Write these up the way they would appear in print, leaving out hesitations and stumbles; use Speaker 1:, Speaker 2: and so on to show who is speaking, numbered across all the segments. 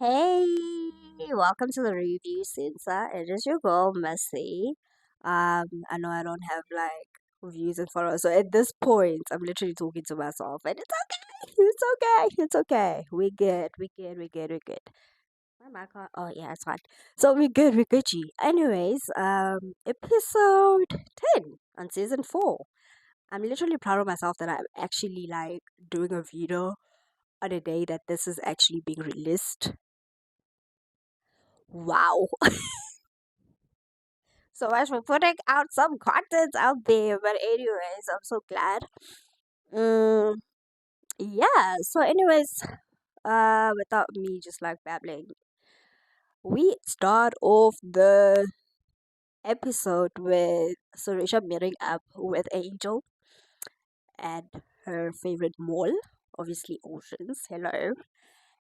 Speaker 1: Hey, welcome to the review Sensor. It is your girl Messy. I know I don't have like reviews and followers, so at this point, I'm literally talking to myself, and it's okay. It's okay. It's okay. We good. We good. We good. We good. My mic on? Oh yeah, it's fine. So we good. We Gucci. Anyways, episode 10 on season 4. I'm literally proud of myself that I'm actually like doing a video on a day that this is actually being released. Wow. So much for putting out some content out there. But anyways, I'm so glad. Mm, yeah. So anyways, without me just like babbling, we start off the episode with Surisha meeting up with Angel at her favorite mall, obviously Oceans. Hello.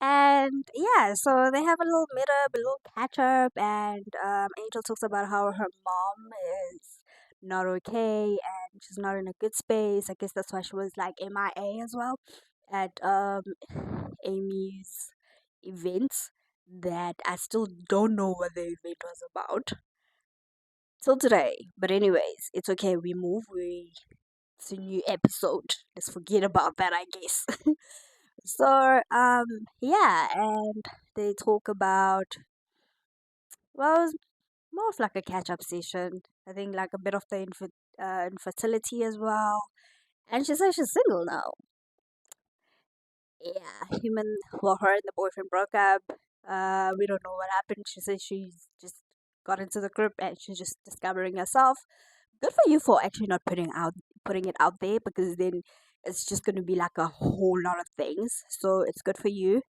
Speaker 1: And yeah, so they have a little meet up, a little catch up, and Angel talks about how her mom is not okay and she's not in a good space. I guess that's why she was like MIA as well at Amy's event that I still don't know what the event was about till today. But anyways, it's okay. We move. It's a new episode. Let's forget about that, I guess. So, yeah, and they talk about, well, it's more of like a catch up session. I think like a bit of the infertility as well. And she says she's single now. Yeah, well, her and the boyfriend broke up. We don't know what happened. She says she's just got into the group and she's just discovering herself. Good for you for actually not putting it out there, because then it's just going to be like a whole lot of things. So it's good for you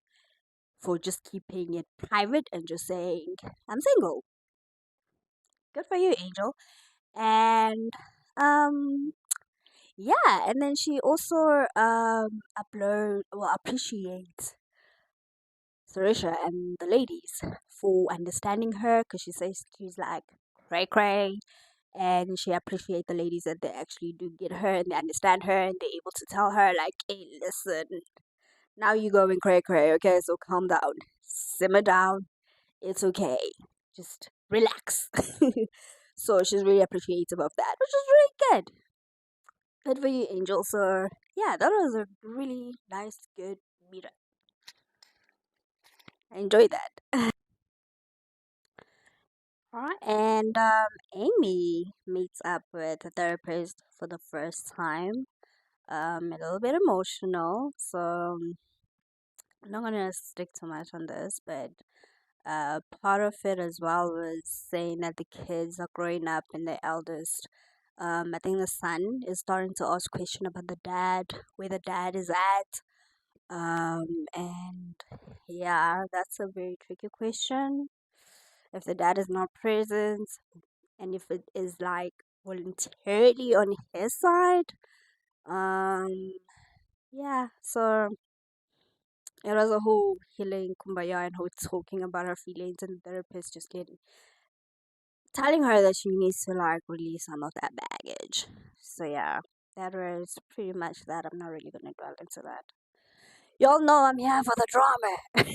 Speaker 1: for just keeping it private and just saying, I'm single. Good for you, Angel. And um yeah, and then she also appreciates Sarisha and the ladies for understanding her, because she says she's like cray cray, and she appreciates the ladies that they actually do get her and they understand her and they're able to tell her like, hey, listen, now you going cray cray, okay, so calm down, simmer down, it's okay. Just relax. So she's really appreciative of that, which is really good. Good for you, Angel. So yeah, that was a really nice, good meetup. I enjoyed that. Alright, and Amy meets up with a therapist for the first time. A little bit emotional, so I'm not gonna stick too much on this, but part of it as well was saying that the kids are growing up and the eldest. I think the son is starting to ask question about the dad, where the dad is at. And yeah, that's a very tricky question. If the dad is not present, and if it is like voluntarily on his side, um, yeah. So it was a whole healing kumbaya and whole talking about her feelings, and the therapist just getting telling her that she needs to like release some of that baggage. So yeah, that was pretty much that. I'm not really gonna dwell into that. Y'all know I'm here for the drama.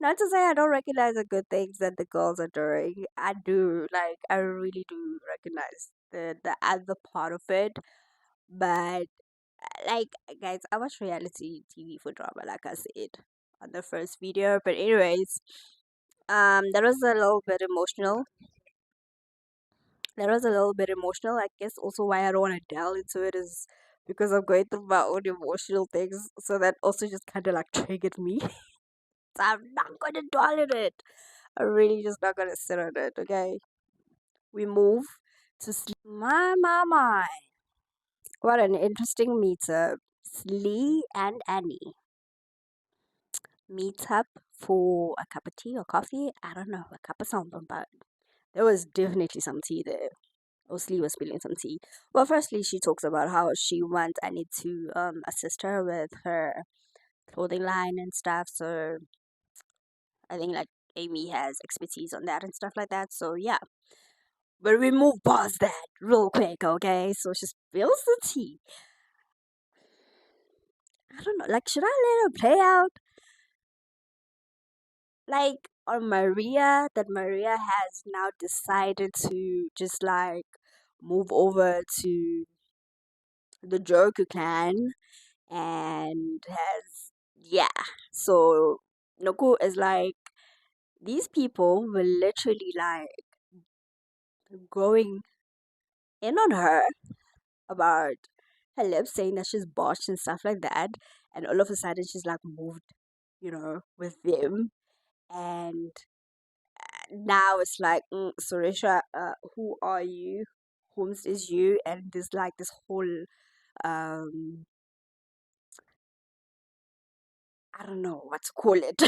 Speaker 1: Not to say I don't recognize the good things that the girls are doing. I do, like I really do recognize the other part of it. But like guys, I watch reality TV for drama, like I said on the first video. But anyways, that was a little bit emotional. That was a little bit emotional. I guess also why I don't want to delve into it is because I'm going through my own emotional things. So that also just kind of like triggered me. So I'm not going to dwell on it. I'm really just not going to sit on it, okay? We move to my. What an interesting meetup. Slee and Annie meet up for a cup of tea or coffee. I don't know, a cup of something, but there was definitely some tea there. Osli was spilling some tea. Well, firstly, she talks about how she wants Annie to assist her with her clothing line and stuff. So I think like Amy has expertise on that and stuff like that. So yeah, but we move past that real quick, okay? So she spills the tea. I don't know, like should I let her play out? like on Maria, that Maria has now decided to just like move over to the Joker clan and has, yeah. So Noku is like, these people were literally like going in on her about her lips, saying that she's botched and stuff like that, and all of a sudden she's like moved, with them. And now it's like, Suresha, who are you? Whomst is you? And there's like this whole, um, I don't know what to call it,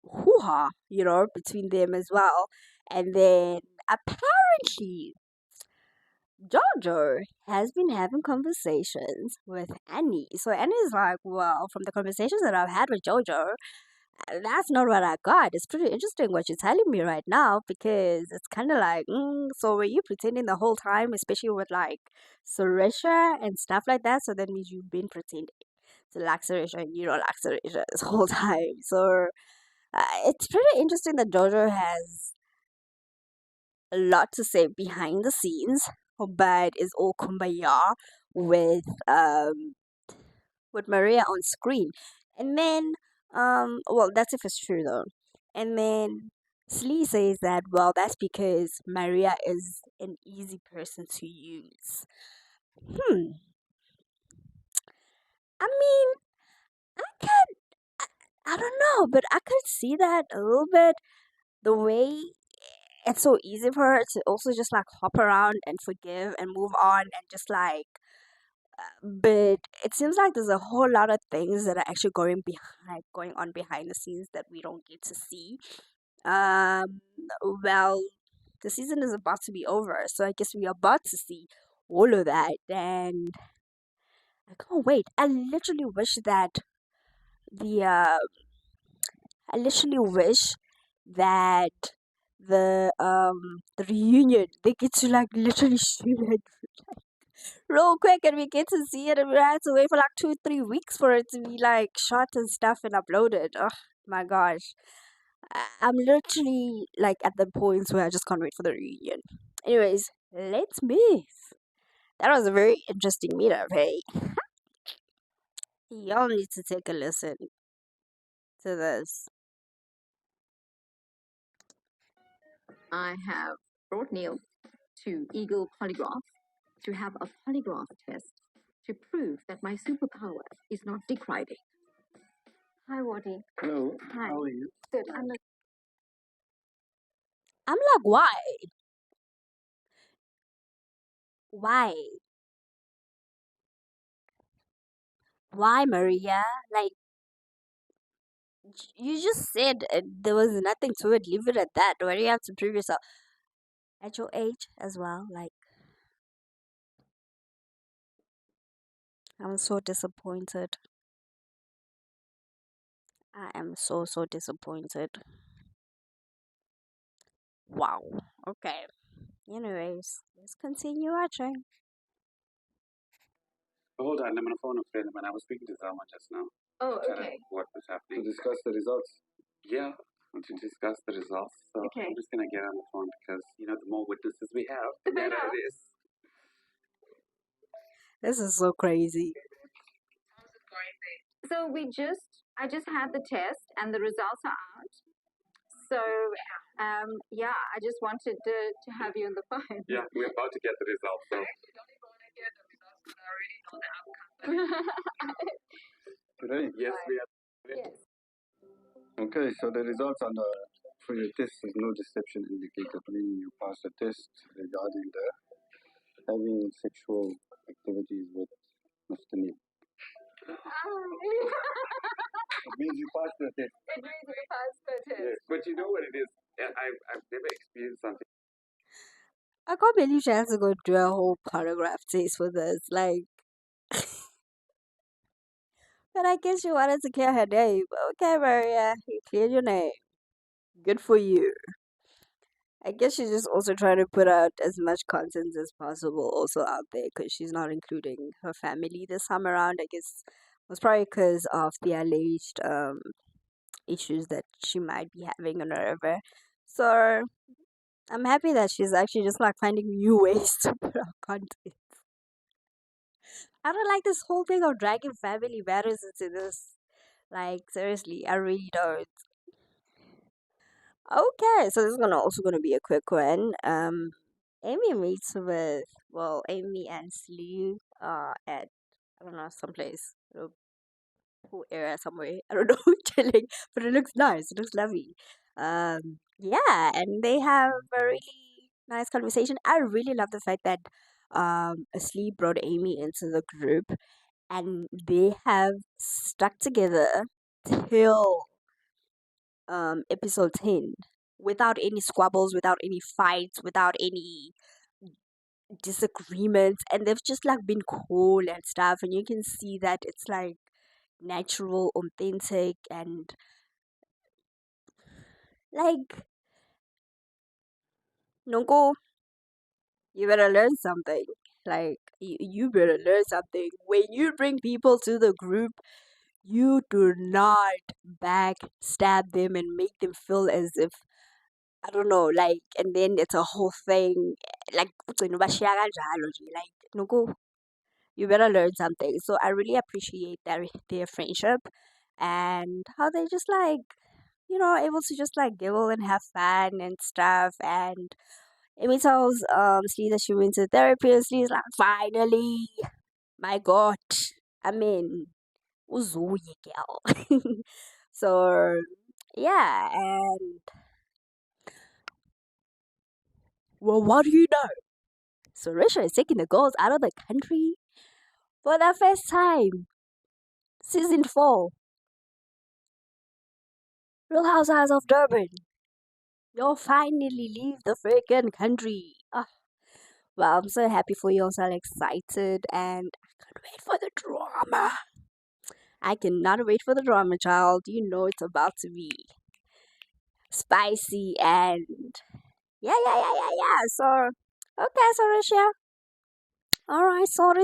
Speaker 1: hoo-ha, between them as well. And then apparently Jojo has been having conversations with Annie. So Annie's like, well, from the conversations that I've had with Jojo, that's not what I got. It's pretty interesting what you're telling me right now, because it's kind of like, so were you pretending the whole time, especially with like Suresha and stuff like that? So that means you've been pretending to like Suresha and you don't like Suresha this whole time. So it's pretty interesting that Jojo has a lot to say behind the scenes, but is all kumbaya with um with Maria on screen. And then, well, that's if it's true though. And then Slee says that, well, that's because Maria is an easy person to use. Hmm. I mean, I could, I don't know, but I could see that a little bit, the way it's so easy for her to also just like hop around and forgive and move on and just like, but it seems like there's a whole lot of things that are actually going on behind the scenes that we don't get to see. Um, well, the season is about to be over, so I guess we are about to see all of that, and I can't wait. The I literally wish that the reunion, they get to like literally shoot it real quick, and we get to see it, and we had to wait for like 2 3 weeks for it to be like shot and stuff and uploaded. Oh my gosh, I'm literally like at the point where I just can't wait for the reunion. Anyways, let's move. That was a very interesting meetup. Hey, y'all need to take a listen to this.
Speaker 2: I have brought Neil to Eagle Polygraph to have a polygraph test to prove that my superpower is not dick riding. Hi, Waddy.
Speaker 3: Hello.
Speaker 2: Hi.
Speaker 3: How are you?
Speaker 2: Good. I'm
Speaker 1: like, why? Why? Why, Maria? Like, you just said there was nothing to it. Leave it at that. Why do you have to prove yourself at your age as well? Like, I'm so disappointed. I am so disappointed. Wow. Okay. Anyways, let's continue watching.
Speaker 3: Hold on, I'm on a phone a friend when I was speaking to someone just now.
Speaker 2: Oh,
Speaker 3: Tell her
Speaker 2: okay.
Speaker 3: what was happening. To discuss the results. Yeah, to discuss the results. So
Speaker 2: Okay.
Speaker 3: I'm just gonna get on the phone because the more witnesses we have, the
Speaker 2: The
Speaker 3: better
Speaker 2: better.
Speaker 3: it is.
Speaker 1: This is so crazy.
Speaker 2: So I just had the test and the results are out. So, yeah, I just wanted to have you on the phone.
Speaker 3: Yeah, we're about to get the results. So. Ready? Yes, we are. Ready.
Speaker 2: Yes.
Speaker 3: Okay, so the results on for your test is no deception indicated, meaning you passed the test regarding the having sexual activities with Mr. Neil. It means you passed the test.
Speaker 2: It means you passed the test.
Speaker 3: Yes, but you know what it is? I've never experienced something.
Speaker 1: I can't believe she has to go do a whole paragraph test for this. Like, but I guess she wanted to clear her name. Okay, Maria, you cleared your name. Good for you. I guess she's just also trying to put out as much content as possible also out there, because she's not including her family this time around. I guess it was probably because of the alleged issues that she might be having or whatever. So I'm happy that she's actually just like finding new ways to put out content. I don't like this whole thing of dragging family matters into this. Like seriously, I really don't. Okay, so this is gonna be a quick one. Amy meets with Amy and Slee at I don't know someplace pool area somewhere. I don't know, chilling, but it looks nice. It looks lovely. Yeah, and they have a really nice conversation. I really love the fact that Asleep brought Amy into the group, and they have stuck together till episode 10 without any squabbles, without any fights, without any disagreements, and they've just like been cool and stuff, and you can see that it's like natural, authentic, and like Nonku, you better learn something. Like you better learn something. When you bring people to the group, you do not backstab them and make them feel as if I don't know, like, and then it's a whole thing. Like, ugcine ubashiya kanjalo nje, like, Nonku, you better learn something. So I really appreciate their friendship and how they just like able to just like giggle and have fun and stuff. And Amy tells Slee that she went to therapy, and Slee's like, finally, my God, I mean, uzuye girl. So yeah, and well, what do you know? So Risha is taking the girls out of the country for the first time. Season 4, Real Housewives of Durban. You'll finally leave the freaking country. Well, I'm so happy for you. I'm so excited, and I can't wait for the drama. I cannot wait for the drama, child. You know it's about to be spicy and yeah. So, okay, so Risha. All right, sorry.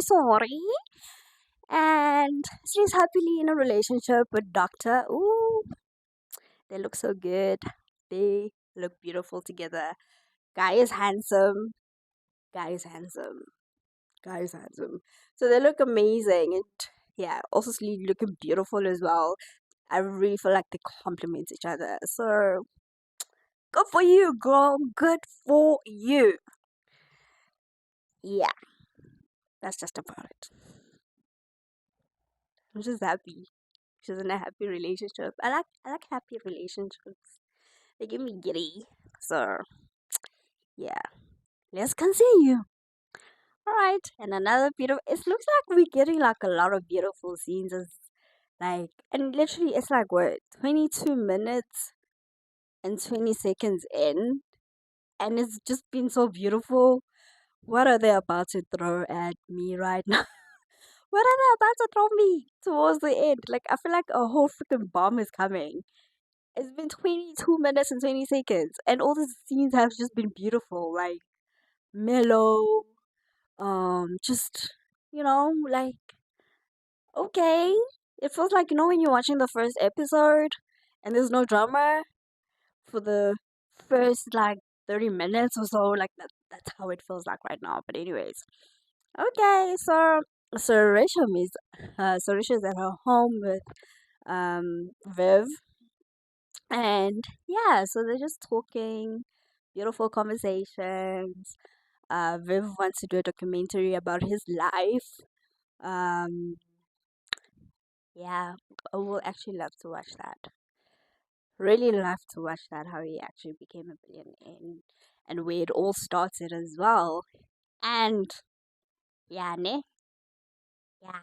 Speaker 1: And she's happily in a relationship with Doctor. Ooh, they look so good. They look beautiful together. Guy is handsome. Guy is handsome. Guy is handsome. So they look amazing, and yeah, also Sleep looking beautiful as well. I really feel like they complement each other. So good for you, girl. Good for you. Yeah, that's just about it. I'm just happy. She's in a happy relationship. I like happy relationships. They give me giddy. So yeah, let's continue. All right, and another beautiful. It looks like we're getting like a lot of beautiful scenes. As like, and literally, it's like what 22 minutes and 20 seconds in, and it's just been so beautiful. What are they about to throw at me right now? What are they about to throw me towards the end? Like, I feel like a whole freaking bomb is coming. It's been 22 minutes and 20 seconds, and all the scenes have just been beautiful, like mellow, just, like, okay. It feels like, when you're watching the first episode and there's no drama for the first, like, 30 minutes or so, like, that's how it feels like right now. But, anyways, okay, so Risha's at her home with Viv, and yeah, so they're just talking, beautiful conversations. Viv wants to do a documentary about his life. Um, yeah, I will actually love to watch that. Really love to watch that, how he actually became a billionaire, and where it all started as well. And yeah, ne? Yeah,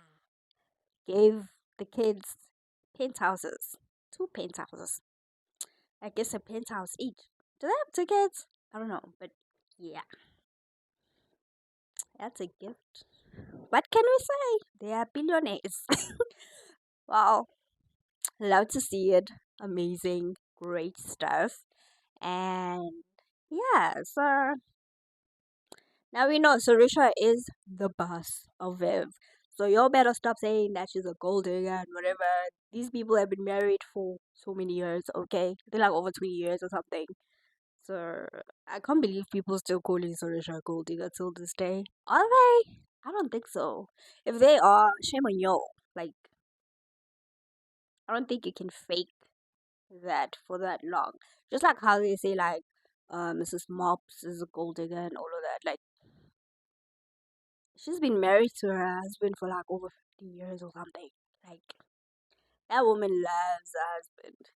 Speaker 1: gave the kids penthouses, two penthouses. I guess a penthouse each. Do they have two kids? I don't know, but yeah, that's a gift. What can we say? They are billionaires. Wow, love to see it. Amazing, great stuff. And yeah, so now we know Sarisha is the boss of Viv. So y'all better stop saying that she's a gold digger and whatever. These people have been married for so many years, okay? They're like over 20 years or something. So I can't believe people still calling Sorisha a gold digger till this day. Are they? I don't think so. If they are, shame on y'all. Like, I don't think you can fake that for that long. Just like how they say like Mrs. Mops is a gold digger and all of that. Like she's been married to her husband for like over 50 years or something. Like that woman loves her husband.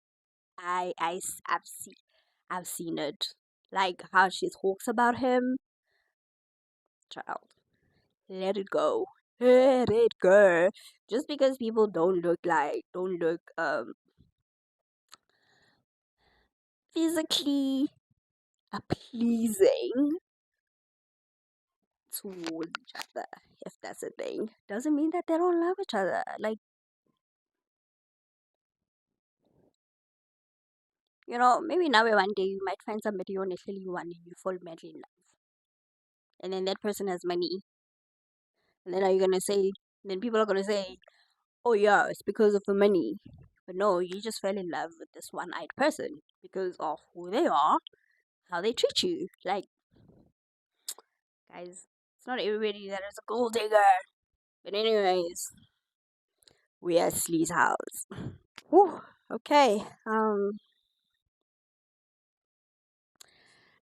Speaker 1: I've seen it. Like how she talks about him. Child, let it go. Let it go. Just because people don't look physically pleasing towards each other, if that's a thing, doesn't mean that they don't love each other. Like, maybe now one day you might find somebody honestly you want and you fall madly in love. And then that person has money. And then are you gonna say then people are gonna say, oh yeah, it's because of the money. But no, you just fell in love with this one eyed person because of who they are, how they treat you. Like, guys, it's not everybody that is a gold digger. But anyways, we are Slee's house. Whew, okay.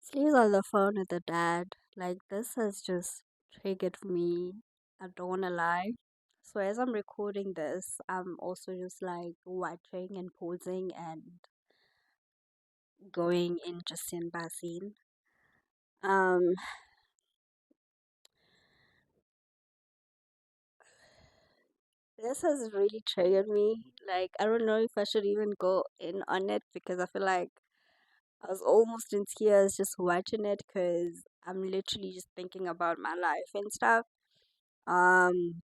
Speaker 1: Slee's on the phone with the dad. Like this has just triggered me. I don't wanna lie. So as I'm recording this, I'm also just like watching and pausing and going in just scene by scene. Um, this has really triggered me. Like I don't know if I should even go in on it because I feel like I was almost in tears just watching it because I'm literally just thinking about my life and stuff. Um,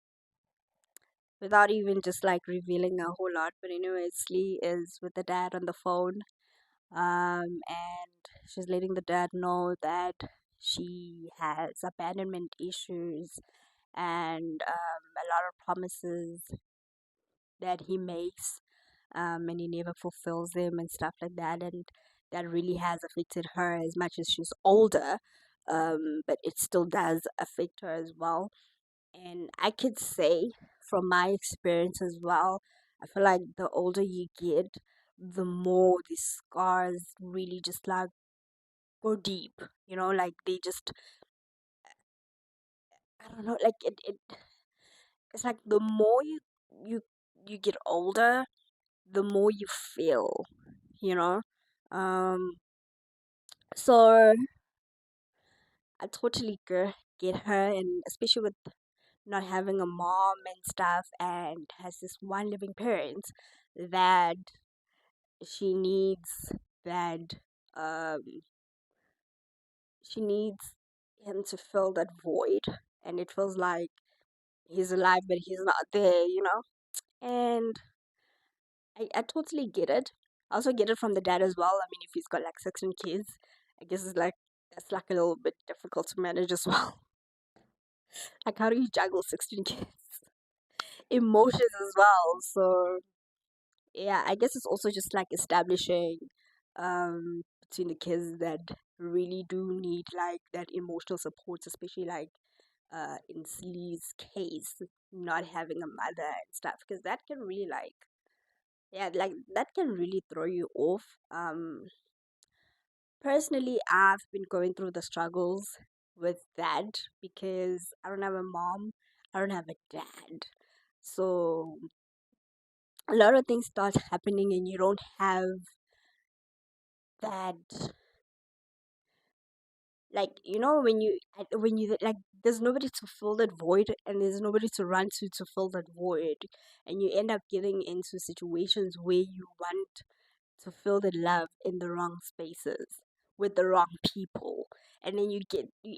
Speaker 1: without even just like revealing a whole lot. But anyways, Lee is with the dad on the phone. And she's letting the dad know that she has abandonment issues and a lot of promises that he makes, and he never fulfills them and stuff like that. And that really has affected her as much as she's older, but it still does affect her as well. And I could say from my experience as well, I feel like the older you get, the more the scars really just like go deep. Like they just, I don't know, like it's like the more you you get older, the more you feel, you know. Um, so I totally get her, and especially with not having a mom and stuff, and has this one living parent that she needs that she needs him to fill that void, and it feels like he's alive but he's not there. And I totally get it. I also get it from the dad as well. I mean, if he's got like 16 kids, I guess it's like that's like a little bit difficult to manage as well. Like, how do you juggle 16 kids? Emotions as well. So yeah, I guess it's also just like establishing between the kids that really do need like that emotional support, especially like in Slee's case, not having a mother and stuff, because that can really like, yeah, like that can really throw you off. Personally, I've been going through the struggles with that because I don't have a mom, I don't have a dad. So a lot of things start happening and you don't have that, like, when you like, there's nobody to fill that void and there's nobody to run to fill that void, and you end up getting into situations where you want to feel the love in the wrong spaces with the wrong people, and then you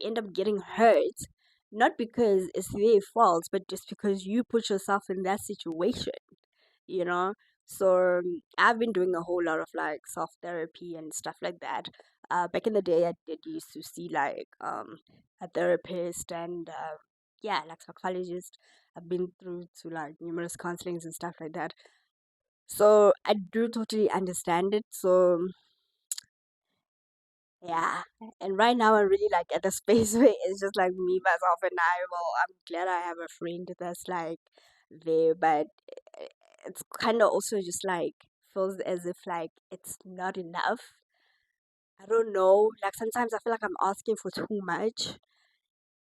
Speaker 1: end up getting hurt, not because it's their fault but just because you put yourself in that situation, you know. So I've been doing a whole lot of like self therapy and stuff like that. Back in the day I did used to see like a therapist and yeah, like psychologist. I've been through to like numerous counselings and stuff like that. So I do totally understand it. So yeah. And right now I'm really like at a space where it's just like me, myself and I. Well, I'm glad I have a friend that's like there, but eh, it's kind of also just like feels as if like it's not enough. I don't know. Like sometimes I feel like I'm asking for too much.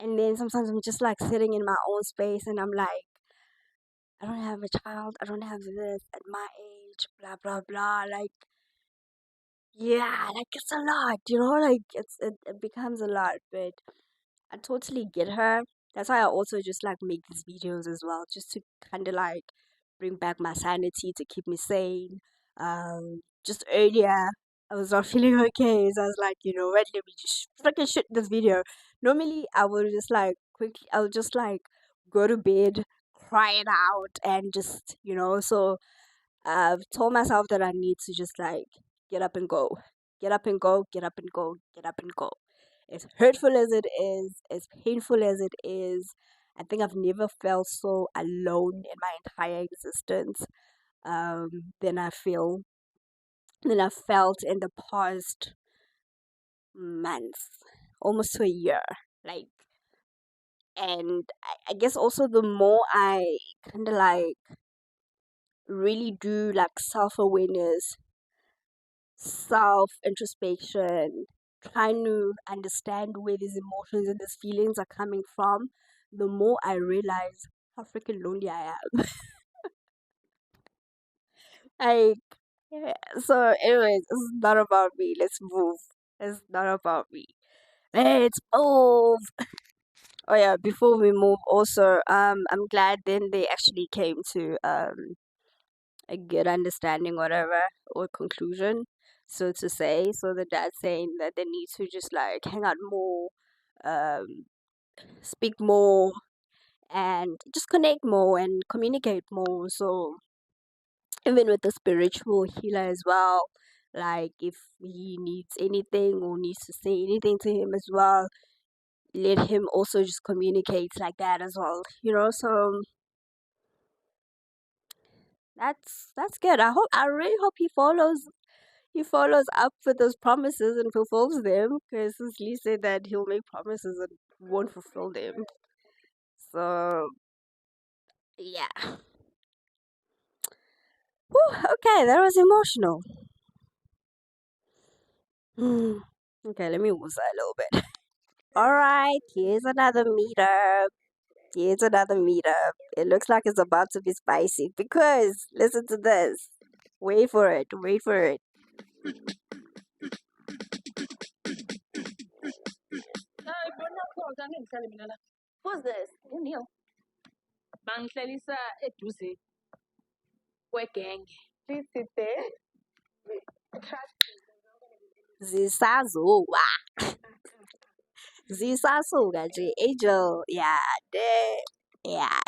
Speaker 1: And then sometimes I'm just like sitting in my own space and I'm like, I don't have a child. I don't have this at my age, blah, blah, blah. Like, yeah, like it's a lot, like it becomes a lot, but I totally get her. That's why I also just like make these videos as well, just to kind of like bring back my sanity to keep me sane. Just earlier, I was not feeling okay, so I was like, you know what, let me just freaking shoot this video. Normally, I would just like quickly, I would just like go to bed, crying out, and just, so I've told myself that I need to just like get up and go, get up and go, get up and go, get up and go. As hurtful as it is, as painful as it is, I think I've never felt so alone in my entire existence than than I felt in the past months, almost to a year. Like, and I guess also the more I kind of like really do like self awareness, self introspection, trying to understand where these emotions and these feelings are coming from, the more I realize how freaking lonely I am. Like, yeah. So, anyways, it's not about me. Let's move. It's not about me. Let's move. Oh yeah, before we move, also, I'm glad then they actually came to a good understanding, whatever, or conclusion, so to say. So the dad's saying that they need to just like hang out more, um, speak more, and just connect more and communicate more. So even with the spiritual healer as well, like if he needs anything or needs to say anything to him as well, let him also just communicate like that as well. So that's good. I really hope he follows up with those promises and fulfills them, because Lee said that he'll make promises and won't fulfill them. So yeah. Whew, okay, that was emotional. Hmm. Okay, let me wooza a little bit. All right, here's another meetup. Here's another meetup. It looks like it's about to be spicy because listen to this. Wait for it. Wait for it.
Speaker 2: What's this? Neil.
Speaker 4: Bangihlalisa eduze kwegenge.
Speaker 1: Zisazowa. Zisasuka nje. Angel. Yeah. There. Yeah.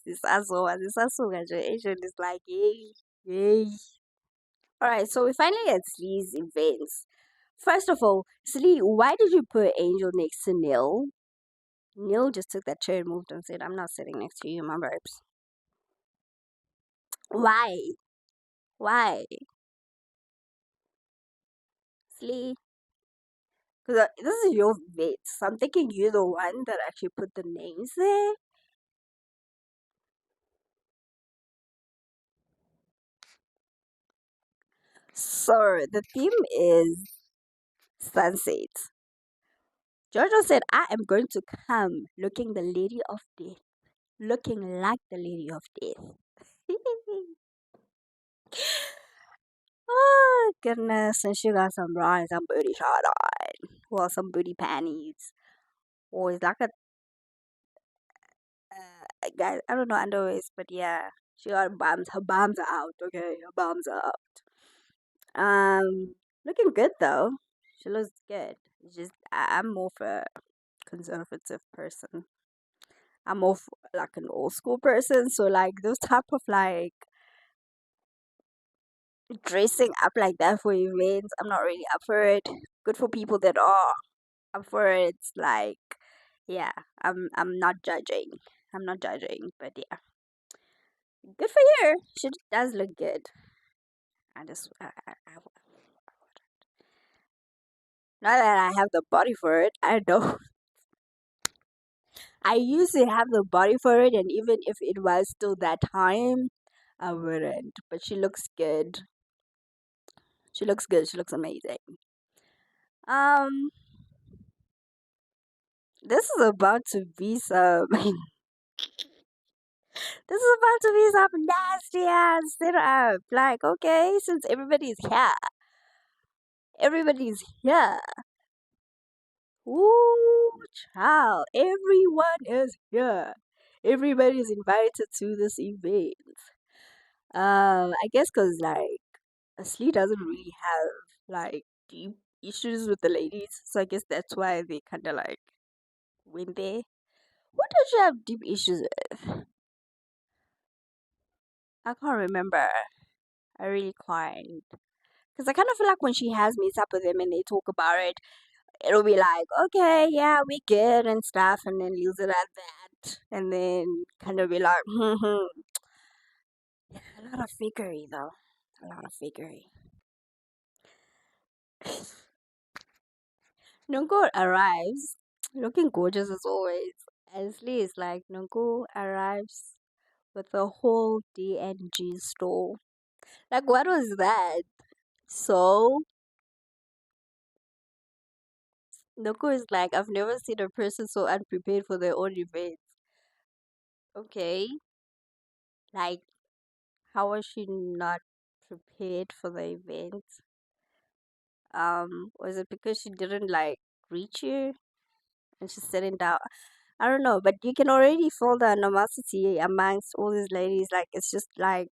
Speaker 1: Zisazowa. Zisasuka nje. Angel is like, yay. Yay. Alright, so we finally at Slee's events. First of all, Slee, why did you put Angel next to Neil? Neil just took that chair and moved and said, I'm not sitting next to you, my babes. Why? Why? Slee? Because this is your vet, so I'm thinking you're the one that actually put the names there. So the theme is sunset. Jojo said, I am going to come looking the lady of death. Looking like the lady of death. Oh goodness, and she got some bra and some booty shot on. Well, some booty panties. Or it's like guys, I don't know underwears, but yeah, she got bums. Her bums are out. Okay, her bums are out. Looking good though. She looks good. It's just I'm more of a conservative person. I'm more like an old school person. So like those type of like dressing up like that for events, I'm not really up for it. Good for people that are up for it. It's like, yeah, I'm not judging. I'm not judging, but yeah, good for her. She does look good. I just, not that I have the body for it. I don't. I used to have the body for it, and even if it was still that time, I wouldn't. But she looks good. She looks good. She looks amazing. Um, this is about to be some. This is about to be some nasty ass sit up. Like, okay, since everybody's here. Ooh, child, everyone is here. Everybody's invited to this event. I guess because like Ashley doesn't really have like deep issues with the ladies, so I guess that's why they kind of like went there. What does she have deep issues with? I can't remember. I really can't. Because I kind of feel like when she has meets up with them and they talk about it, it'll be like, okay, yeah, we good and stuff, and then leaves it at that. And then kind of be like, yeah, a lot of fakery though. A lot of fakery. Nonku arrives looking gorgeous as always. Ashley is like, Nonku arrives with a whole DNG store. Like, what was that? So, Nonku is like, I've never seen a person so unprepared for their own events. Okay, like, how was she not prepared for the event? Was it because she didn't like greet you and she's sitting down? I don't know, but you can already feel the animosity amongst all these ladies. Like, it's just like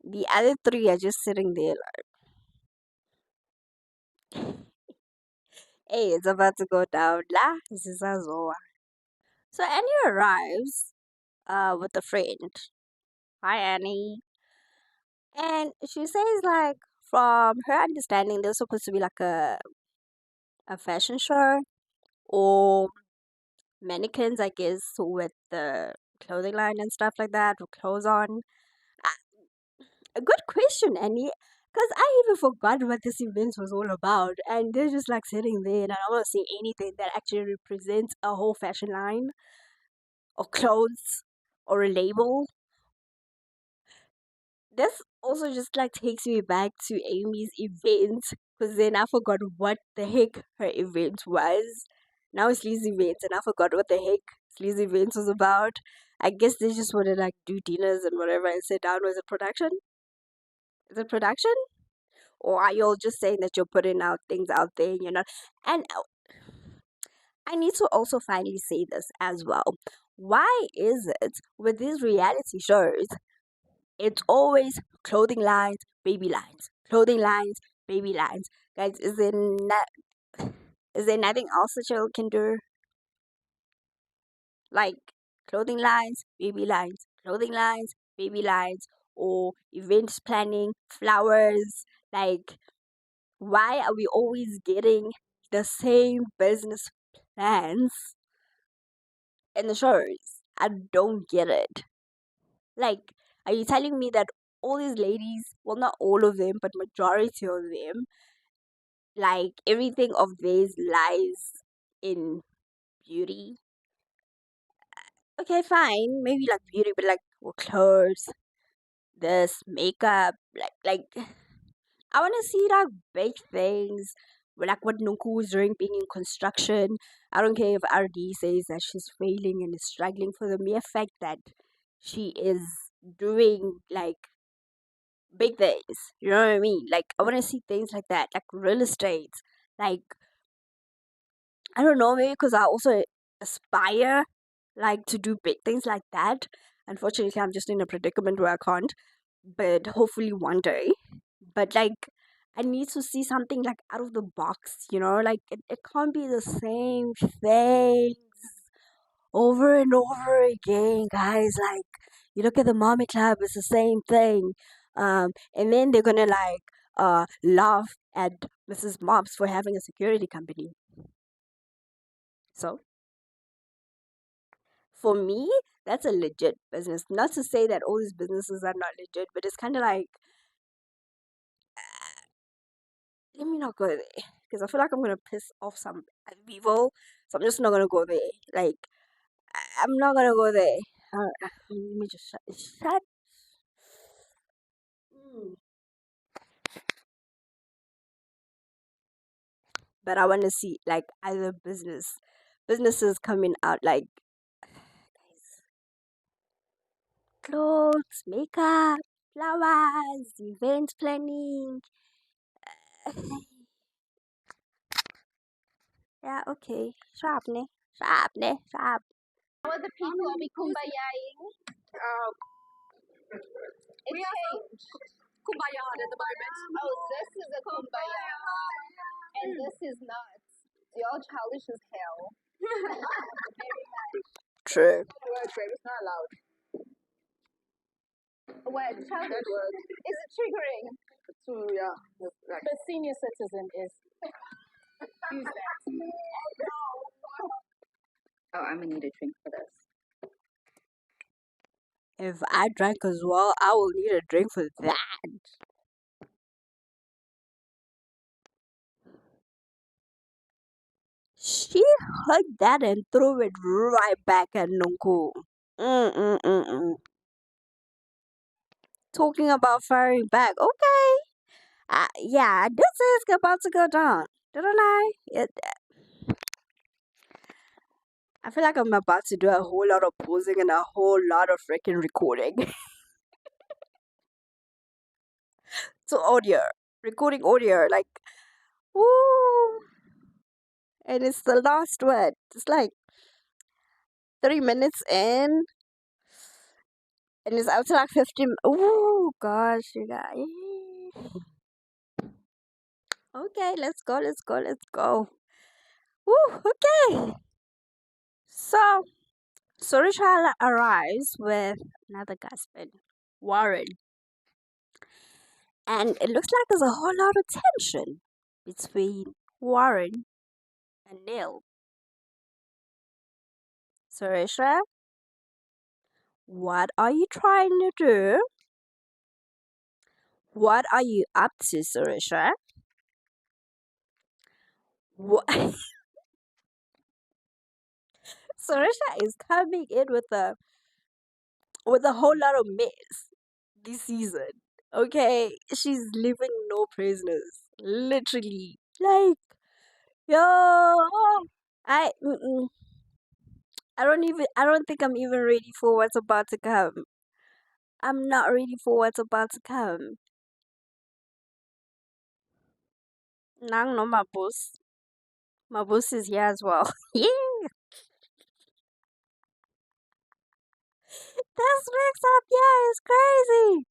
Speaker 1: the other three are just sitting there like, hey, it's about to go down. La, zizazoa. So Annie arrives with a friend. Hi, Annie. And she says, like, from her understanding, there's supposed to be like a fashion show or mannequins, I guess, with the clothing line and stuff like that, with clothes on. A good question, Annie. Because I even forgot what this event was all about. And they're just like sitting there, and I don't want to see anything that actually represents a whole fashion line or clothes or a label. This also just like takes me back to Amy's event because then I forgot what the heck her event was. Now it's Lee's event, and I forgot what the heck Lee's event was about. I guess they just want to like do dinners and whatever and sit down. Was it production? Is it production? Or are you all just saying that you're putting out things out there and you're not? And I need to also finally say this as well. Why is it with these reality shows, it's always clothing lines, baby lines, clothing lines, baby lines? Guys, is there nothing else that you can do? Like clothing lines, baby lines, clothing lines, baby lines, or event planning, flowers, like why are we always getting the same business plans in the shows? I don't get it. Like, are you telling me that all these ladies, well, not all of them, but majority of them, like everything of theirs lies in beauty? Okay, fine, maybe like beauty, but like well, clothes, this makeup, like I want to see like big things, like what Nunku is doing, being in construction. I don't care if RD says that she's failing and is struggling for the mere fact that she is doing like big things. You know what I mean? Like I want to see things like that, like real estate. Like I don't know, maybe because I also aspire like to do big things like that. Unfortunately, I'm just in a predicament where I can't. But hopefully one day. But like I need to see something like out of the box, you know, like it can't be the same things over and over again, guys. Like you look at the mommy club, it's the same thing. And then they're gonna like laugh at Mrs. Mops for having a security company. So for me, that's a legit business. Not to say that all these businesses are not legit, but it's kind of like, let me not go there because I feel like I'm gonna piss off some people. So I'm just not gonna go there. Like, I'm not gonna go there. Let me just shut. Mm. But I want to see like other businesses coming out like clothes, makeup, flowers, event planning. Yeah, okay. Sharp, ne? Sharp, ne? Sharp.
Speaker 4: How are the people? Are we kumbayaing? It changed. Kumbaya at the moment. Oh, this is a kumbaya. And this is nuts. You're childish as hell.
Speaker 1: True.
Speaker 4: It's not allowed. Wait, childish. Is it triggering? Yeah. But senior citizen is. Use that.
Speaker 2: Oh, I'm gonna need a drink for this.
Speaker 1: If I drank as well, I will need a drink for that. She hugged that and threw it right back at Nonku. Mm-mm-mm-mm. Talking about firing back. Okay. Yeah, this is about to go down. Didn't I? I feel like I'm about to do a whole lot of posing and a whole lot of freaking recording. So audio. Recording audio. Like, woo. And it's the last word. It's like 3 minutes in. And it's up to like 15. Oh gosh, you guys. Okay, let's go, let's go, let's go. Woo, okay. So, Surishala arrives with another husband, Warren. And it looks like there's a whole lot of tension between Warren and Neil. Surisha, what are you trying to do? What are you up to, Surisha? What? Surisha is coming in with a whole lot of mess this season. Okay, she's leaving no prisoners. Literally, like, yo, mm-mm. I don't think I'm even ready for what's about to come. I'm not ready for what's about to come. Nang no mabus. Mabus is here as well. Yeah, this mix up here is crazy.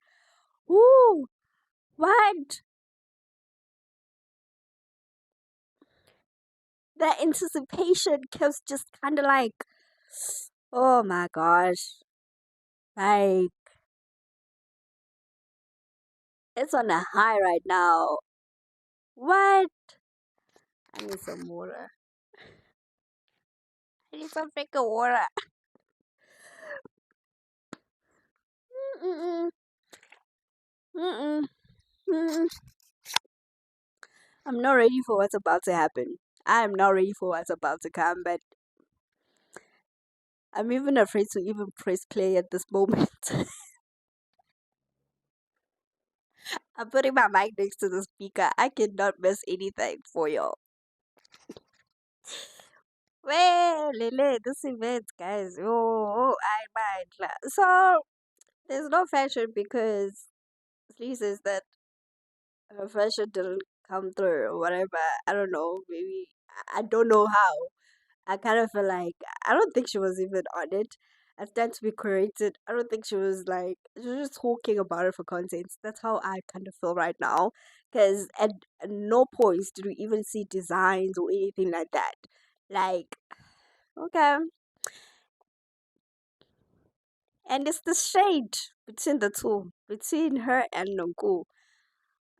Speaker 1: Ooh, what? The anticipation keeps just kind of like, oh my gosh, like it's on a high right now. What? I need some water. I need some freaking water. Mm-mm. Mm-mm. Mm-mm. I'm not ready for what's about to happen. I am not ready for what's about to come, but I'm even afraid to even press play at this moment. I'm putting my mic next to the speaker. I cannot miss anything for y'all. Well, Lele, this event, guys. Oh, I might. So, there's no fashion because Slee says that her fashion didn't come through or whatever. I don't know. Maybe I don't know how. I kind of feel like I don't think she was even on it. As that to be created, I don't think she was like she was just talking about it for content. That's how I kind of feel right now. Because at no point did we even see designs or anything like that. Like, okay, and it's the shade between the two, between her and Nonku.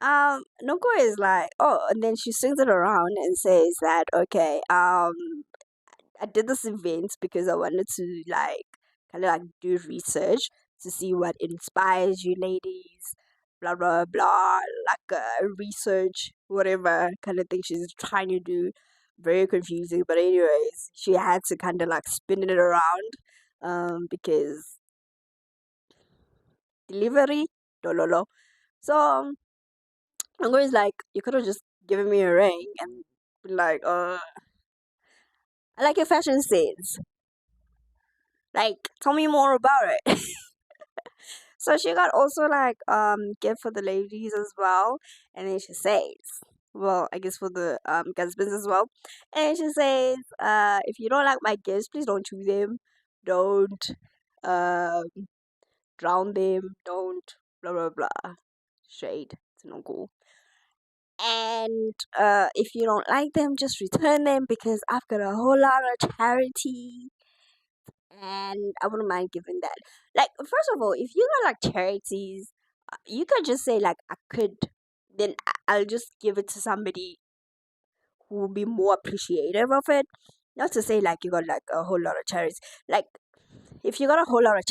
Speaker 1: Nonku is like, oh, and then she swings it around and says that, okay, I did this event because I wanted to like kind of like do research to see what inspires you ladies, blah blah blah, like research, whatever kind of thing she's trying to do. Very confusing, but anyways, she had to kind of like spin it around, because delivery, lololo. So I'm going like, you could have just given me a ring and been like, I like your fashion sense. Like, tell me more about it. So she got also like gift for the ladies as well, and then she says, well, I guess for the husbands as well, and she says, if you don't like my gifts, please don't chew them, don't um drown them, don't blah blah blah. Shade, it's not cool. And if you don't like them, just return them because I've got a whole lot of charity and I wouldn't mind giving that. Like, first of all, if you got like charities, you could just say like I could, then I'll just give it to somebody who will be more appreciative of it. Not to say like you got like a whole lot of charities. Like, if you got a whole lot of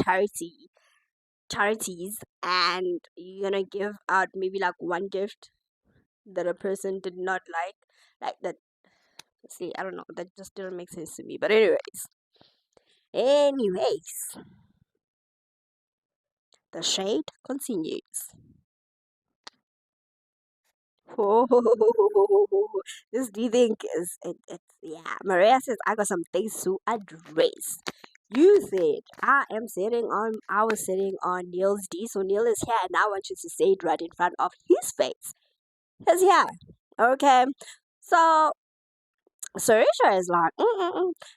Speaker 1: charities, and you're gonna give out maybe like one gift that a person did not like that. See, I don't know. That just didn't make sense to me. But anyways, the shade continues. Oh, this do you think is it's yeah. Maria says I got some things to address. You said I was sitting on Neil's D, so Neil is here and I want you to say it right in front of his face. He's here. Okay. So Sarisha is like,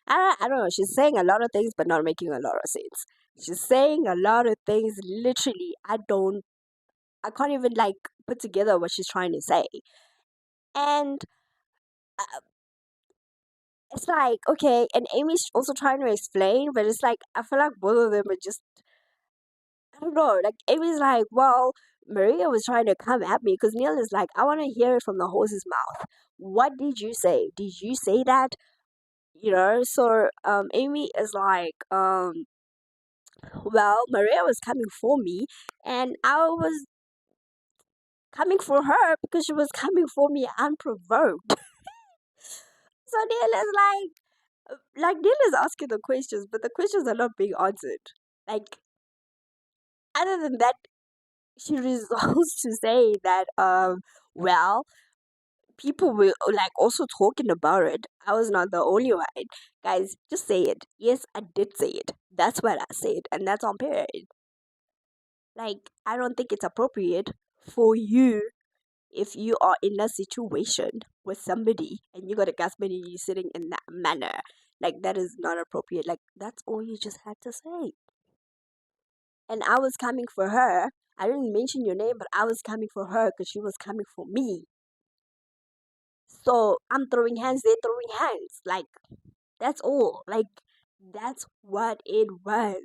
Speaker 1: I don't know. She's saying a lot of things, but not making a lot of sense. She's saying a lot of things. Literally, I can't even like put together what she's trying to say. And it's like, okay, and Amy's also trying to explain, but it's like, I feel like both of them are just, I don't know. Like, Amy's like, well, Maria was trying to come at me because Neil is like, I want to hear it from the horse's mouth. What did you say? Did you say that? So Amy is like, well, Maria was coming for me, and I was coming for her because she was coming for me unprovoked. So Neil is like Neil is asking the questions, but the questions are not being answered. Like, other than that, she resolves to say that, well, people were like also talking about it. I was not the only one. Guys, just say it. Yes, I did say it. That's what I said, and that's on period. Like, I don't think it's appropriate for you if you are in a situation with somebody and you got a husband and you're sitting in that manner. Like, that is not appropriate. Like, that's all you just had to say. And I was coming for her. I didn't mention your name, but I was coming for her because she was coming for me. So I'm throwing hands, they're throwing hands. Like, that's all. Like, that's what it was.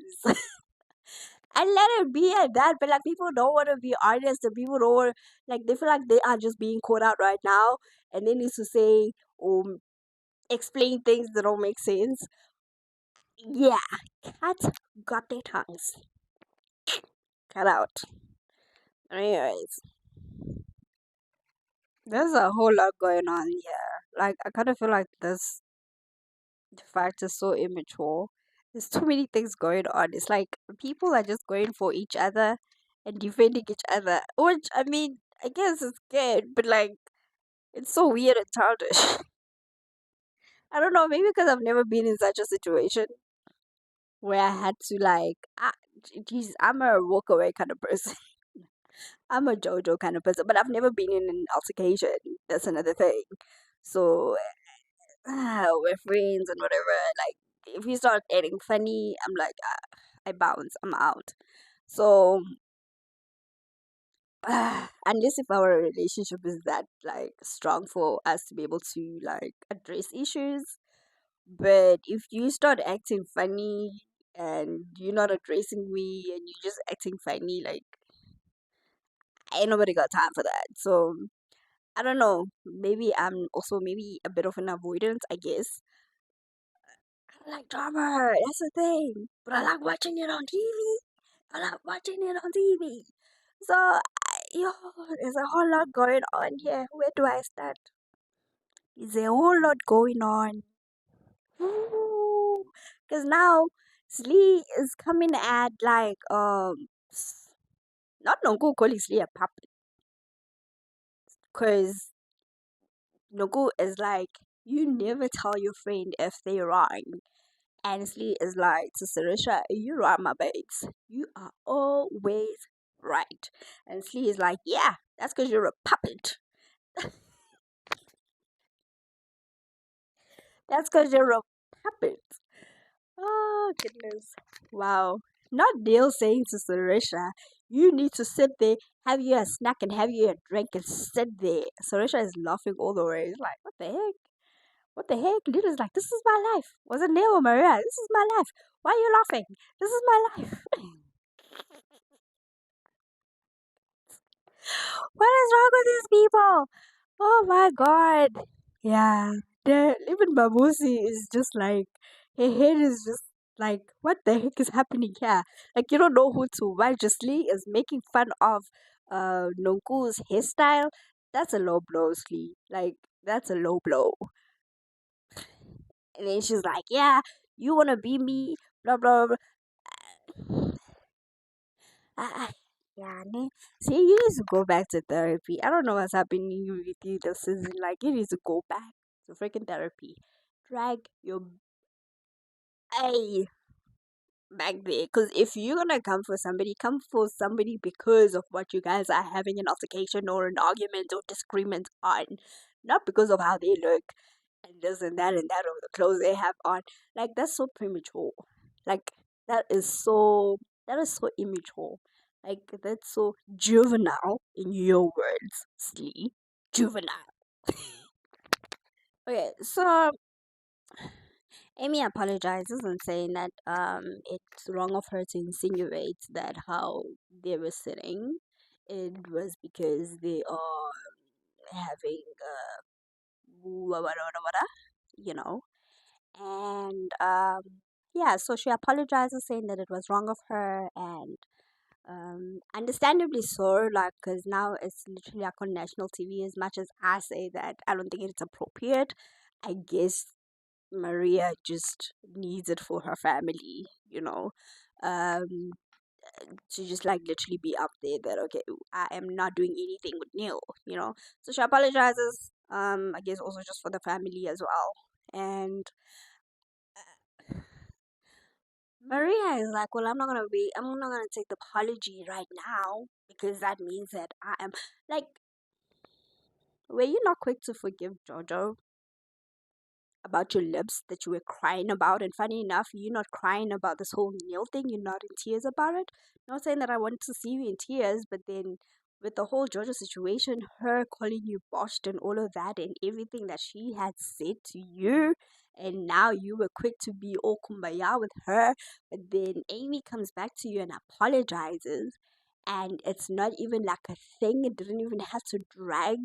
Speaker 1: And let it be at that. But like, people don't want to be honest, and people don't want, like, they feel like they are just being caught out right now, and they need to say or explain things that don't make sense. Yeah, cats got their tongues cut out. Anyways, there's a whole lot going on here. Like, I kind of feel like this fact is so immature. There's too many things going on. It's like people are just going for each other and defending each other. Which, I mean, I guess it's good, but like, it's so weird and childish. I don't know, maybe because I've never been in such a situation where I had to like, geez, I'm a walk away kind of person. I'm a JoJo kind of person, but I've never been in an altercation. That's another thing. So we're friends and whatever. Like, if you start acting funny, I'm like, I bounce, I'm out. So unless if our relationship is that like strong for us to be able to like address issues, but if you start acting funny and you're not addressing me and you're just acting funny, like, ain't nobody got time for that. So I don't know. Maybe I'm also maybe a bit of an avoidance, I guess. I like drama. That's the thing. But I like watching it on TV. I like watching it on TV. So, yo, there's a whole lot going on here. Where do I start? There's a whole lot going on. Because now Slee is coming at like not Nonku calling Slee a puppet. Because Nonku is like, you never tell your friend if they're wrong. And Slee is like, Sister Risha, you are my babes. You are always right. And Slee is like, yeah, that's because you're a puppet. That's because you're a puppet. Oh, goodness. Wow. Not Neil saying to Sarisha, you need to sit there, have you a snack and have you a drink and sit there. Sarisha is laughing all the way. He's like, what the heck? What the heck? Neil's like, this is my life. Was it Neil or Maria? This is my life. Why are you laughing? This is my life. What is wrong with these people? Oh my god. Yeah. Even Babusi is just like, her head is just like, what the heck is happening here? Like, you don't know who to why. Lee is making fun of Nonku's hairstyle. That's a low blow, Slee. Like, that's a low blow. And then she's like, yeah, you want to be me, blah, blah, blah. Yeah, see, you need to go back to therapy. I don't know what's happening with you this season. Like, you need to go back to freaking therapy. Drag your a back there. Because if you're gonna come for somebody because of what you guys are having an altercation or an argument or disagreement on, not because of how they look and this and that or the clothes they have on. Like, that's so premature. Like, that is so immature. Like, that's so juvenile in your words, Slee. Juvenile. Okay, so Amy apologizes and saying that it's wrong of her to insinuate that how they were sitting. It was because they are having you know, and yeah. So she apologizes, saying that it was wrong of her, and understandably so. Like, because now it's literally like on national TV. As much as I say that I don't think it's appropriate, I guess Maria just needs it for her family, you know. Um, to just like literally be up there that okay, I am not doing anything with Neil, you know. So she apologizes. I guess also just for the family as well. And Maria is like, well, I'm not gonna take the apology right now because that means that I am like, were you not quick to forgive Jojo about your lips that you were crying about? And funny enough, you're not crying about this whole Neil thing. You're not in tears about it. Not saying that I wanted to see you in tears, but then with the whole Jojo situation, her calling you boshed and all of that, and everything that she had said to you, and now you were quick to be all kumbaya with her, but then Amy comes back to you and apologizes, and it's not even like a thing. It didn't even have to drag,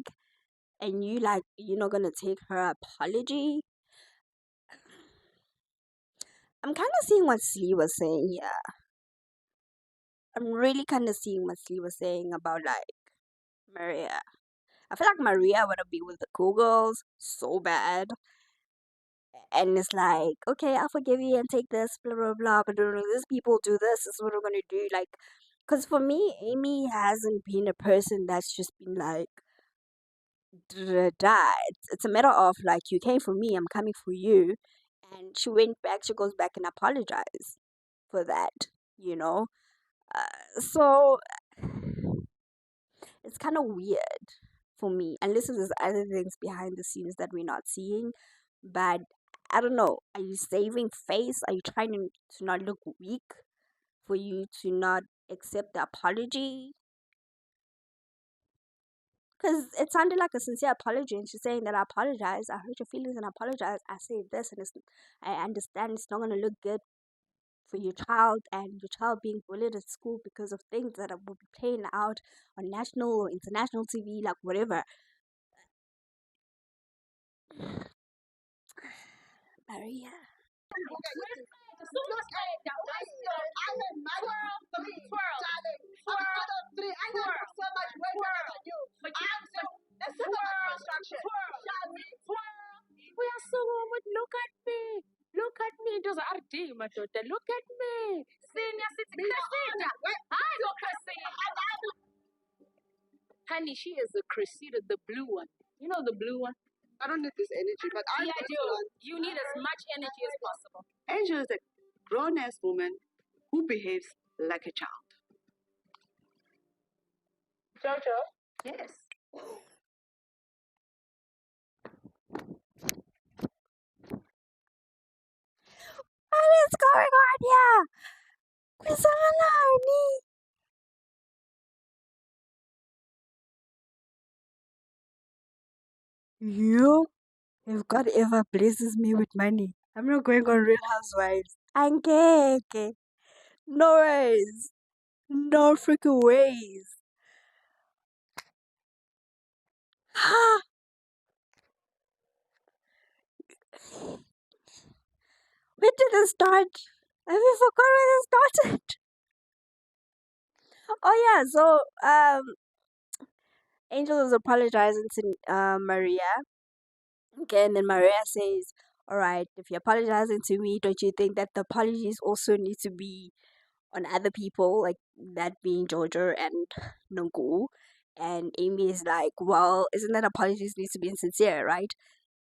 Speaker 1: and you like, you're not gonna take her apology. I'm kind of seeing what Slee was saying here. I'm really kind of seeing what Slee was saying about like Maria. I feel like Maria want to be with the cool girls so bad. And it's like, okay, I'll forgive you and take this, blah, blah, blah. But these people do this, this is what we're going to do. Like, because for me, Amy hasn't been a person that's just been like, da, da. It's a matter of like, you came for me, I'm coming for you. And she went back, she goes back and apologized for that, you know? So it's kind of weird for me, unless there's other things behind the scenes that we're not seeing. But I don't know. Are you saving face? Are you trying to not look weak for you to not accept the apology? Because it sounded like a sincere apology, and she's saying that I apologize. I hurt your feelings and I apologize. I say this, and I understand it's not gonna look good for your child and your child being bullied at school because of things that will be playing out on national or international TV, like whatever. Maria.
Speaker 2: Look at me. Look at me. Those are RD, madoda. Look at me. Senior city Cressida. Hi, look Cressida. Honey, she is the Cressida, the blue one. You know the blue one?
Speaker 5: I don't need this energy, but I
Speaker 2: do. You need as much energy as possible.
Speaker 5: Angel is a grown-ass woman who behaves like a child.
Speaker 2: Jojo? Yes.
Speaker 1: What is going on here? Kwisalani. You, if God ever blesses me with money, I'm not going on Real Housewives. Angeke. No ways. No freaking ways. Where did it start? Have you forgot where it started? Oh yeah, so Angel is apologizing to Maria. Okay, and then Maria says, "Alright, if you're apologizing to me, don't you think that the apologies also need to be on other people, like that being Georgia and Nonku?" And Amy is like, "Well, isn't that apologies need to be insincere, right?"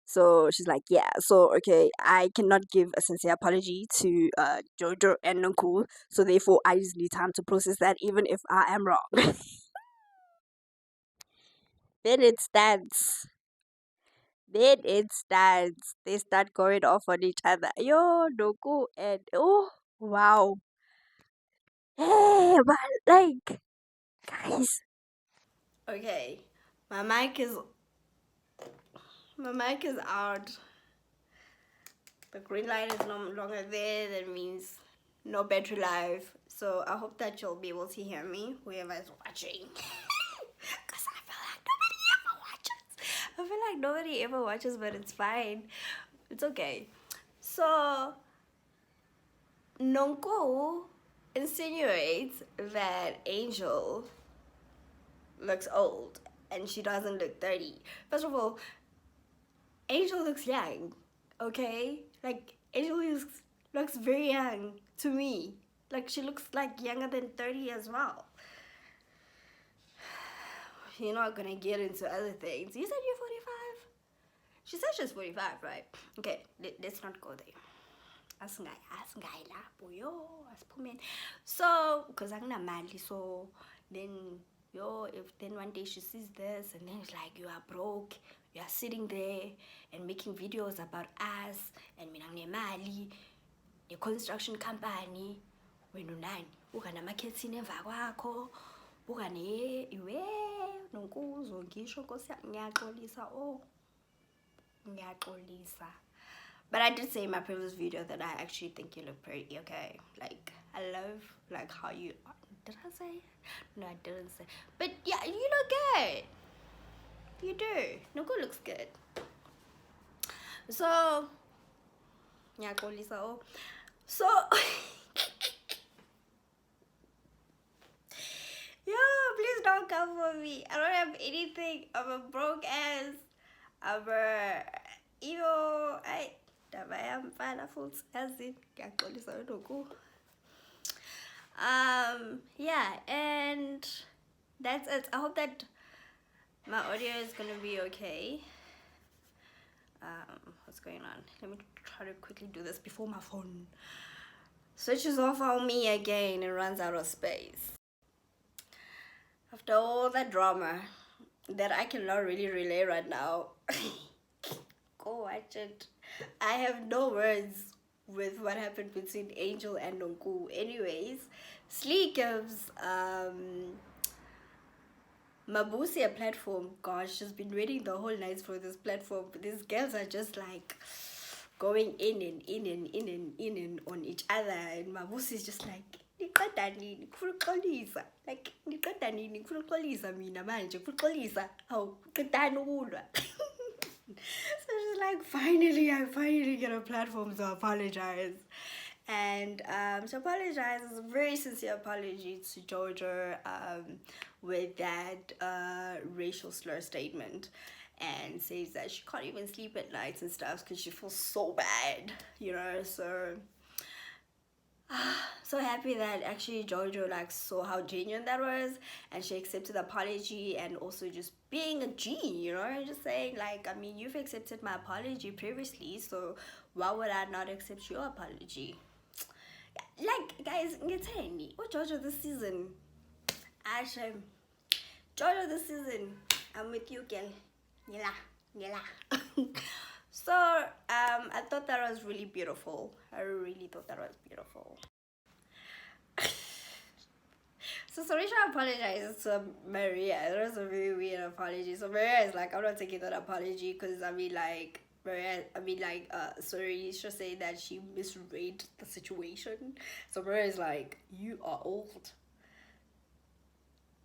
Speaker 1: So she's like, "Yeah, so okay, I cannot give a sincere apology to Jojo and Nonku, so therefore I just need time to process that, even if I am wrong." Then it stands. Then it starts. They start going off on each other. Yo, Nonku and oh wow. Hey, but like guys. Okay, my mic is out. The green light is no longer there. That means no battery life. So I hope that you'll be able to hear me, whoever is watching. Cause I feel like nobody ever watches. I feel like nobody ever watches, but it's fine. It's okay. So Nonku insinuates that Angel looks old and she doesn't look 30. First of all, Angel looks young, okay? Like, Angel looks very young to me. Like, she looks like younger than 30 as well. You're not gonna get into other things. You said you're 45? She said she's 45, right? Okay, let's not go there. Asingayi lapho yo asiphumeni. So because anginamali, so then if then one day she sees this and then it's like, you are broke, you are sitting there and making videos about us and mina nginemali, a construction company, wena unani ukanamakhethini emva kwakho ukane iwe nonkuzo ngisho nkosi ngiyaxolisa ngiyaxolisa. But I did say in my previous video that I actually think you look pretty, okay? Like, I love, like, how you... Did I say? No, I didn't say. But, yeah, you look good. You do. Nonku looks good. So... Yeah, Kolisa. So... Yo, please don't come for me. I don't have anything. I'm a broke ass. I'm a... I am fine. As in, yeah, and that's it. I hope that my audio is gonna be okay. What's going on? Let me try to quickly do this before my phone switches off on me again and runs out of space. After all that drama that I cannot really relay right now, go watch it. I have no words with what happened between Angel and Nonku. Anyways, Slie gives Mabusi a platform. Gosh, she's been waiting the whole night for this platform. These girls are just like going in and on each other, and Mabusi is just like, niqeda nini ngifuna ukuxolisa, like niqeda nini ngifuna ukuxolisa mina manje ngifuna ukuxolisa, awu qedani ukulwa. So she's was like, finally, I finally get a platform to apologize. And to apologize is a very sincere apology to Jojo with that racial slur statement, and says that she can't even sleep at nights and stuff because she feels so bad, so so happy that actually Jojo like saw how genuine that was, and she accepted the apology, and also just being a G, just saying like, I mean, you've accepted my apology previously, so why would I not accept your apology? Like, guys, ngitheni uJojo this season, Asha, Jojo this season, I'm with you, girl. Ngila. So I thought that was really beautiful. I really thought that was beautiful. So Sorisha apologizes to Maria. It was a very weird apology. So Maria is like, I'm not taking that apology because Sorisha saying that she misread the situation. So Maria is like, you are old.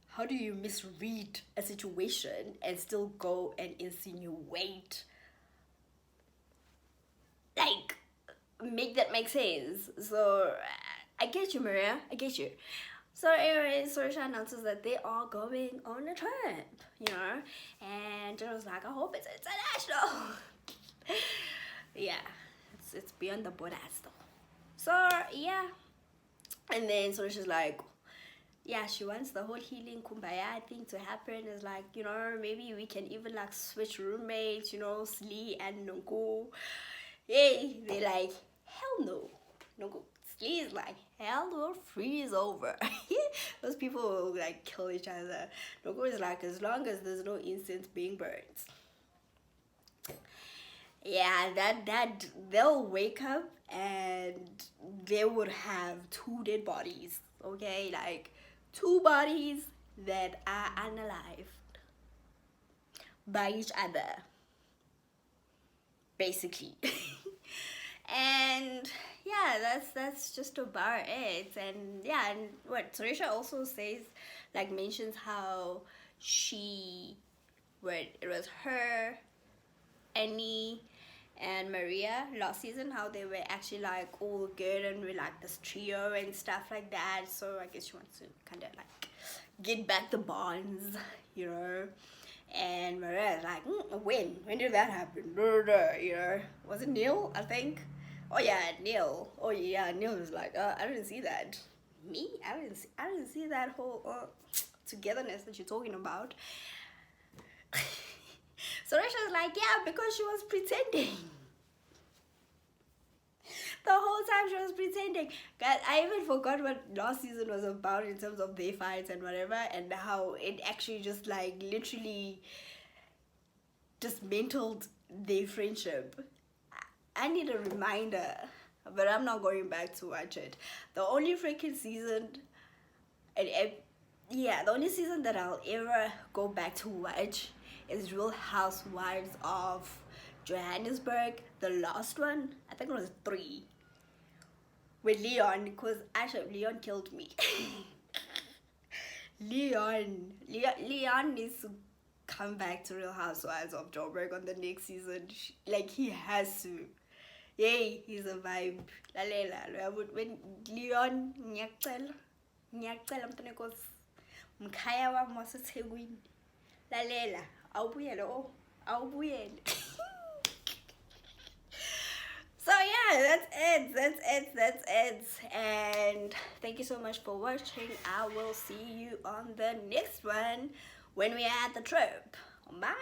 Speaker 1: How do you misread a situation and still go and insinuate? Like, make that make sense. So I get you, Maria. I get you. So anyway, Sorisha announces that they are going on a trip, and Jenna was like, I hope it's international. Yeah, it's beyond the borders though. So yeah, and then Sorisha's like, yeah, she wants the whole healing kumbaya thing to happen. Is like, maybe we can even like switch roommates, Slie and Nonku. Hey, they like, hell no. Nonku, Slie is like, hell will freeze over. Those people will like kill each other. Nonku is like, as long as there's no incense being burned. Yeah, that they'll wake up and they would have 2 dead bodies. Okay, like 2 bodies that are unalived by each other, basically. And yeah, that's just about it. And yeah, and what Sorisha also says, like, mentions how it was her, Annie, and Maria last season, how they were actually like all good and we're like this trio and stuff like that. So I guess she wants to kind of like get back the bonds, And Maria's like, when did that happen? Was it Neil? I think. Oh yeah, Neil. Oh yeah, Neil was like, I didn't see that. Me? I didn't see that whole togetherness that you're talking about. So Rachel's like, yeah, because she was pretending. The whole time she was pretending. God, I even forgot what last season was about in terms of their fights and whatever, and how it actually just like literally dismantled their friendship. I need a reminder, but I'm not going back to watch it. The only freaking season, the only season that I'll ever go back to watch is Real Housewives of Johannesburg. The last one, I think it was 3, with Leon, because actually Leon killed me. Leon needs to come back to Real Housewives of Joburg on the next season. Like, he has to. Yay, he's a vibe. Lalela, when Leon, ngiyacela mntwana enkosi, mkhaya wami waseThekwini. Lalela, awubuyele. So yeah, that's it. And thank you so much for watching. I will see you on the next one when we are at the trip. Bye.